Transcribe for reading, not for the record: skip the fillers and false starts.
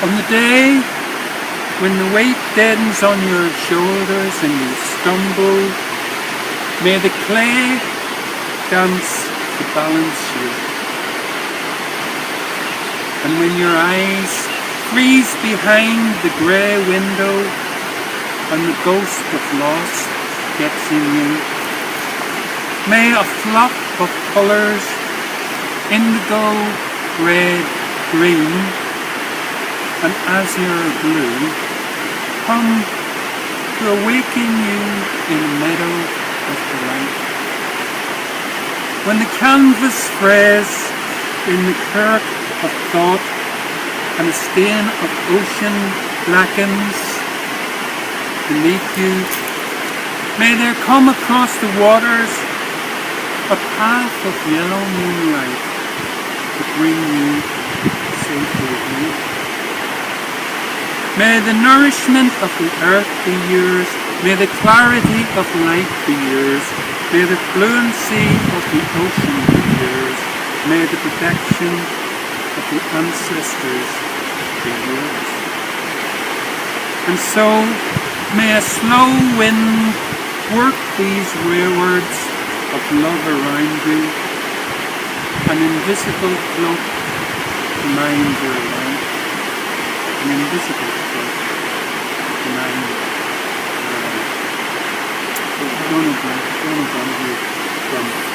On the day when the weight deadens on your shoulders and you stumble, may the clay dance to balance you. And when your eyes freeze behind the grey window and the ghost of loss gets in you, may a flock of colours, indigo, red, green and azure blue, come to awaken you in a meadow of delight. When the canvas frays in the kirk of thought and a stain of ocean blackens beneath you, may there come across the waters a path of yellow moonlight to bring you safely home. May the nourishment of the earth be yours, may the clarity of light be yours, may the fluency of the ocean be yours, may the protection of the ancestors be yours. And so may a slow wind work these rearwards of love around you, an invisible cloak to mind your life, an invisible cloak to mind your life. So don't abandon you from